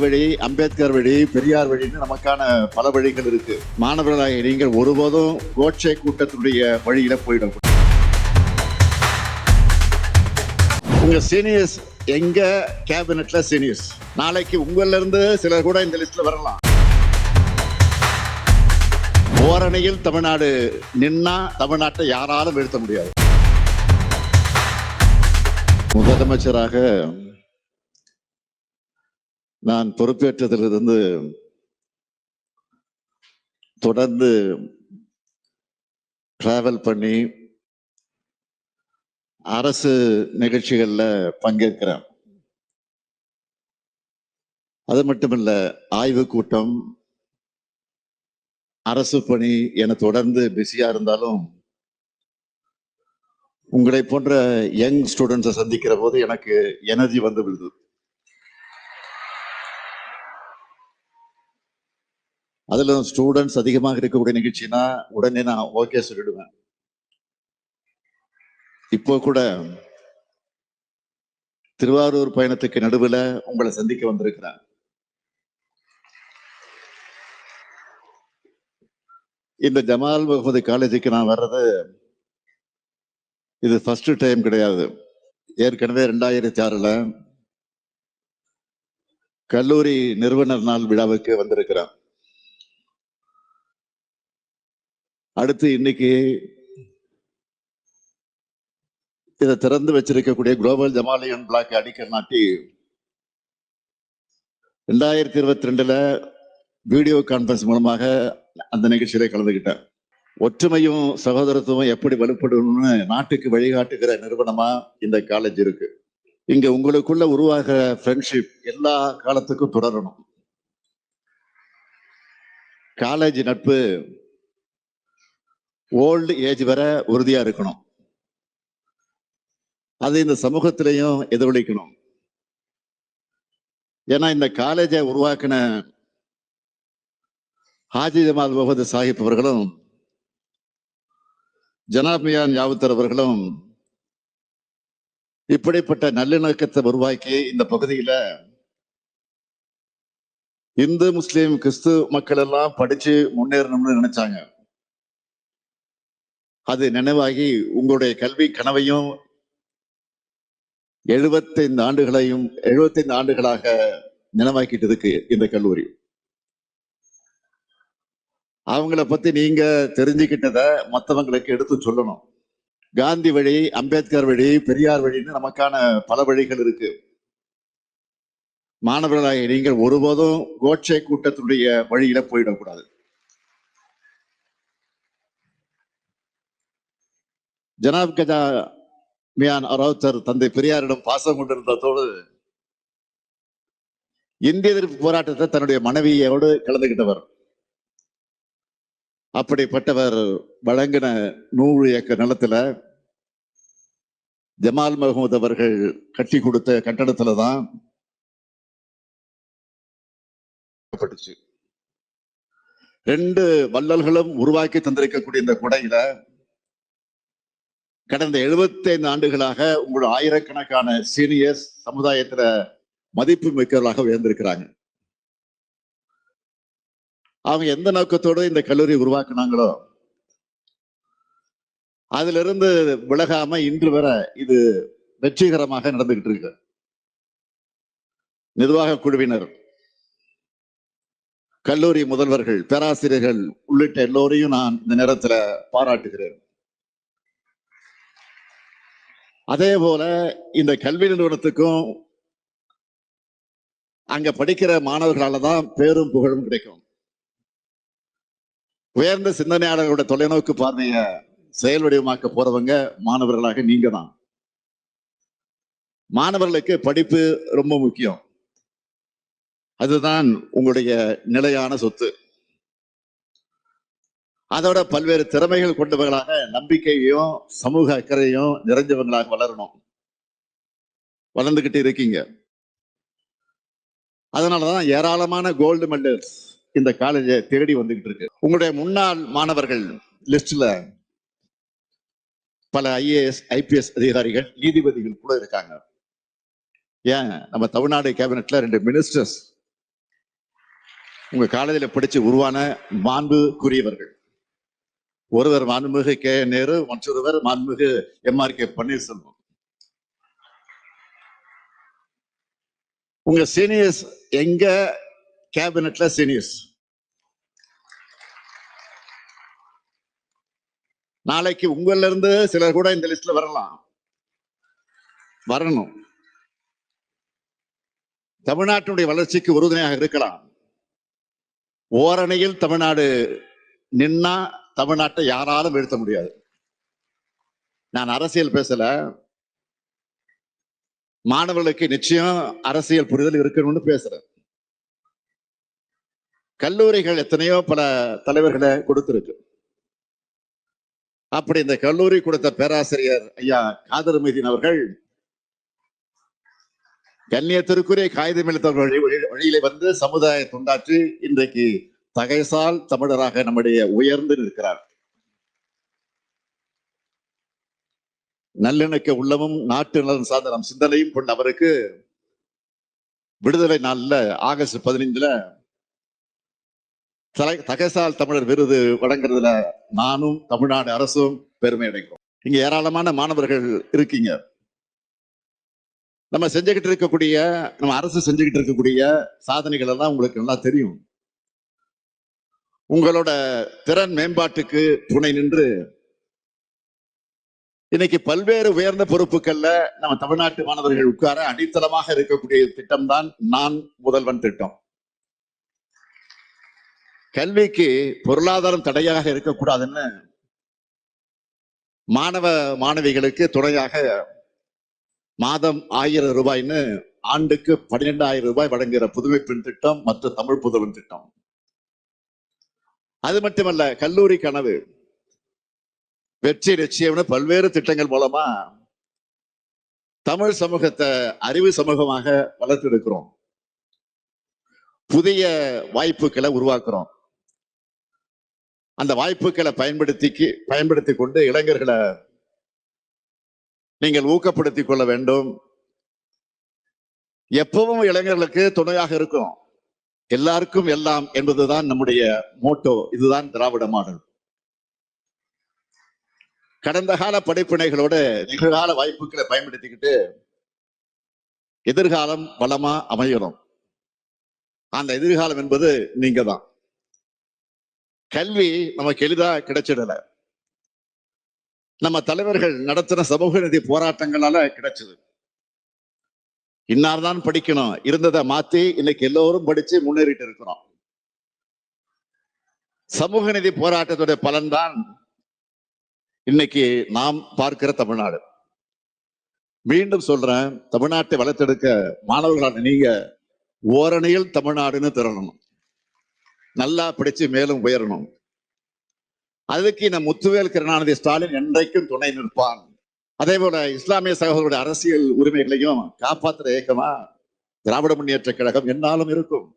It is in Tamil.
வழி, அம்பேத்கர் வழி, பெரியார் வழின்னு நமக்கான பல வழிகள் இருக்கு. மாணவர்களாக நீங்கள் ஒருபோதும் கோட்சே கூட்டத்துடைய வழியில போயிடும். உங்க சீனியர்ஸ் எங்க கேபினெட்ல சீனியர்ஸ், நாளைக்கு உங்கள இருந்து சிலர் கூட இந்த லிஸ்ட்ல வரலாம். ஓரணியில் தமிழ்நாடு நின்னா தமிழ்நாட்டை யாராலும் வீழ்த்த முடியாது. முதலமைச்சராக நான் பொறுப்பேற்றதிலிருந்து தொடர்ந்து டிராவல் பண்ணி அரசு நிகழ்ச்சிகள்ல பங்கேற்கிறேன். அது மட்டுமல்ல, ஆய்வு கூட்டம், அரசு பணி என தொடர்ந்து பிஸியா இருந்தாலும் உங்களை போன்ற யங் ஸ்டூடெண்ட்ஸை சந்திக்கிற போது எனக்கு எனர்ஜி வந்து விடுது. அதுல ஸ்டூடெண்ட்ஸ் அதிகமாக இருக்கக்கூடிய நிகழ்ச்சினா உடனே நான் ஓகே சொல்லிடுவேன். இப்போ கூட திருவாரூர் பயணத்துக்கு நடுவில் உங்களை சந்திக்க வந்திருக்கிறேன். இந்த ஜமால் முகமது காலேஜுக்கு நான் வர்றது இது ஃபர்ஸ்ட் டைம் கிடையாது. ஏற்கனவே 2006 கல்லூரி நிறுவனர் நாள் விழாவுக்கு வந்திருக்கிறேன். அடுத்து இன்னைக்கு இதை திறந்து வச்சிருக்கக்கூடிய குளோபல் ஜமாலியன் பிளாக் அடிக்கல் நாட்டி 2022 வீடியோ கான்பரன்ஸ் மூலமாக அந்த நிகழ்ச்சியில கலந்துகிட்டேன். ஒற்றுமையும் சகோதரத்துவம் எப்படி வலுப்படணும்னு நாட்டுக்கு வழிகாட்டுகிற நிறுவனமா இந்த காலேஜ் இருக்கு. இங்க உங்களுக்குள்ள உருவாகிற ஃப்ரெண்ட்ஷிப் எல்லா காலத்துக்கும் தொடரணும். காலேஜ் நட்பு ஓல்டு ஏஜ் வரை உறுதியா இருக்கணும். அது இந்த சமூகத்திலையும் எதிரொலிக்கணும். ஏன்னா இந்த காலேஜை உருவாக்கின ஹாஜி ஜமால் முகமது சாஹிப் அவர்களும் ஜனாப் மியான் யாவுத்தர் அவர்களும் இப்படிப்பட்ட நல்லிணக்கத்தை உருவாக்கி இந்த பகுதியில இந்து முஸ்லீம் கிறிஸ்து மக்கள் எல்லாம் படிச்சு முன்னேறணும்னு நினைச்சாங்க. அது நினைவாகி உங்களுடைய கல்வி கனவையும் 75 ஆண்டுகளாக நினைவாக்கிட்டு இருக்கு இந்த கல்லூரி. அவங்கள பத்தி நீங்க தெரிஞ்சுக்கிட்டத மற்றவங்களுக்கு எடுத்து சொல்லணும். காந்தி வழி, அம்பேத்கர் வழி, பெரியார் வழின்னு நமக்கான பல வழிகள் இருக்கு. மாணவர்களாக நீங்கள் ஒருபோதும் கோட்சே கூட்டத்துடைய வழியில போயிடக்கூடாது. ஜனாப் கஜா மியான் அராவுத்தர் தந்தை பெரியாரிடம் பாசம் கொண்டிருந்ததோடு இந்திய எதிர்ப்பு போராட்டத்தை தன்னுடைய மனைவியோடு கலந்துகிட்டவர். அப்படிப்பட்டவர் வழங்கின 100 ஏக்கர் நிலத்துல ஜமால் முகமது அவர்கள் கட்டி கொடுத்த கட்டடத்துலதான் 2 வள்ளல்களும் உருவாக்கி தந்திருக்கக்கூடிய இந்த குடையில கடந்த 75 ஆண்டுகளாக உங்களோட ஆயிரக்கணக்கான சீனியர்ஸ் சமுதாயத்துல மதிப்பு மிக்கவர்களாக உயர்ந்திருக்கிறாங்க. அவங்க எந்த நோக்கத்தோடு இந்த கல்லூரி உருவாக்குனாங்களோ அதுல இருந்து விலகாம இன்று வரை இது வெற்றிகரமாக நடந்துகிட்டு இருக்கு. நிர்வாக குழுவினர், கல்லூரி முதல்வர்கள், பேராசிரியர்கள் உள்ளிட்ட எல்லோரையும் நான் இந்த நேரத்துல பாராட்டுகிறேன். அதே போல இந்த கல்வி நிறுவனத்துக்கும் அங்க படிக்கிற மாணவர்களால தான் பேரும் புகழும் கிடைக்கும். உயர்ந்த சிந்தனையாளர்களோட தொலைநோக்கு பார்வைய செயல் வடிவமாக்க போறவங்க மாணவர்களாக நீங்க தான். மாணவர்களுக்கு படிப்பு ரொம்ப முக்கியம். அதுதான் உங்களுடைய நிலையான சொத்து. அதோட பல்வேறு திறமைகள் கொண்டவர்களாக, நம்பிக்கையையும் சமூக அக்கறையும் நிறைஞ்சவங்களாக வளரணும். வளர்ந்துகிட்டு இருக்கீங்க. அதனாலதான் ஏராளமான கோல்டு மெடல்ஸ் இந்த காலேஜை தேடி வந்துகிட்டு இருக்கு. உங்களுடைய முன்னாள் மாணவர்கள் லிஸ்ட்ல பல IAS IPS அதிகாரிகள், நீதிபதிகள் கூட இருக்காங்க. ஏன் நம்ம தமிழ்நாடு கேபினெட்ல 2 மினிஸ்டர்ஸ் உங்க காலேஜில் படிச்சு உருவான மாண்புக்குரியவர்கள். ஒருவர் மாண்புமிகு கே நேரு, மற்றொருவர் மாண்புமிகு MRK பன்னீர்செல்வம். உங்க சீனியர்ஸ் எங்க கேபினெட்ல சீனியர்ஸ். நாளைக்கு உங்கள இருந்து சிலர் கூட இந்த லிஸ்ட்ல வரணும். தமிழ்நாட்டினுடைய வளர்ச்சிக்கு உறுதுணையாக இருக்கலாம். ஓரணியில் தமிழ்நாடு நின்னா தமிழ்நாட்டை யாராலும் வீழ்த்த முடியாது. நான் அரசியல் பேசல, மாணவர்களுக்கு நிச்சயம் அரசியல் புரிதல் இருக்கணும்னு பேசுறேன். கல்லூரிகள் எத்தனையோ பல தலைவர்களை கொடுத்திருக்கு. அப்படி இந்த கல்லூரி கொடுத்த பேராசிரியர் ஐயா காதர் மீதின் அவர்கள் கண்ணியத்திற்குரிய காகிதம் எழுத்தவர்கள் வழியிலே வந்து சமுதாய தொண்டாற்றி இன்றைக்கு தகைசால் தமிழராக நம்முடைய உயர்ந்து நிற்கிறார். நல்லிணக்க உள்ளமும் நாட்டு நலன் சார்ந்த நம் சிந்தனையும் கொண்ட அவருக்கு விடுதலை நாள்ல ஆகஸ்ட் 15 தகைசால் தமிழர் விருது வழங்குறதுல நானும் தமிழ்நாடு அரசும் பெருமை அடைகிறோம். இங்க ஏராளமான மாணவர்கள் இருக்கீங்க. நம்ம செஞ்சுக்கிட்டு இருக்கக்கூடிய, நம்ம அரசு செஞ்சுக்கிட்டு இருக்கக்கூடிய சாதனைகள் எல்லாம் உங்களுக்கு நல்லா தெரியும். உங்களோட திறன் மேம்பாட்டுக்கு துணை நின்று இன்னைக்கு பல்வேறு உயர்ந்த பொறுப்புகள்ல நம்ம தமிழ்நாட்டு மாணவர்கள் உட்கார அடித்தளமாக இருக்கக்கூடிய திட்டம் தான் நான் முதல்வன் திட்டம். கல்விக்கு பொருளாதாரம் தடையாக இருக்கக்கூடாதுன்னு மாணவ மாணவிகளுக்கு துணையாக மாதம் 1000 ரூபாய்னு ஆண்டுக்கு 12,000 ரூபாய் வழங்குகிற புதுமை பெண் திட்டம் மற்றும் தமிழ் புதல்வன் திட்டம். அது மட்டுமல்ல, கல்லூரி கனவு, வெற்றி நிச்சயம்னு பல்வேறு திட்டங்கள் மூலமா தமிழ் சமூகத்தை அறிவு சமூகமாக வளர்த்தெடுக்கிறோம். புதிய வாய்ப்புகளை உருவாக்குறோம். அந்த வாய்ப்புகளை பயன்படுத்தி கொண்டு இளைஞர்களை நீங்கள் ஊக்கப்படுத்திக் கொள்ள வேண்டும். எப்பவும் இளைஞர்களுக்கு துணையாக இருக்கும். எல்லாருக்கும் எல்லாம் என்பதுதான் நம்முடைய மோட்டோ. இதுதான் திராவிட மாடல். கடந்த கால படிப்பினைகளோடு நிகழ்கால வாய்ப்புகளை பயன்படுத்திக்கிட்டு எதிர்காலம் வளமா அமையணும். அந்த எதிர்காலம் என்பது நீங்க தான். கல்வி நமக்கு எளிதா கிடைச்சிடல. நம்ம தலைவர்கள் நடத்தின சமூக நீதி போராட்டங்களால கிடைச்சது. இன்னார்தான் படிக்கணும் இருந்ததை மாத்தி இன்னைக்கு எல்லோரும் படிச்சு முன்னேறிட்டு இருக்கிறோம். சமூக நீதி போராட்டத்துடைய பலன்தான் இன்னைக்கு நாம் பார்க்கிற தமிழ்நாடு. மீண்டும் சொல்றேன், தமிழ்நாட்டை வளர்த்தெடுக்க மாணவர்களான நீங்க ஓரணியில் தமிழ்நாடுன்னு திரளணும். நல்லா படிச்சு மேலும் உயரணும். அதுக்கு இந்த முத்துவேல் கருணாநிதி ஸ்டாலின் என்றைக்கும் துணை நிற்பான். அதே போல இஸ்லாமிய சகோதரருடைய அரசியல் உரிமைகளையும் காப்பாற்றுற இயக்கமா திராவிட முன்னேற்ற கழகம் என்னாலும் இருக்கும்.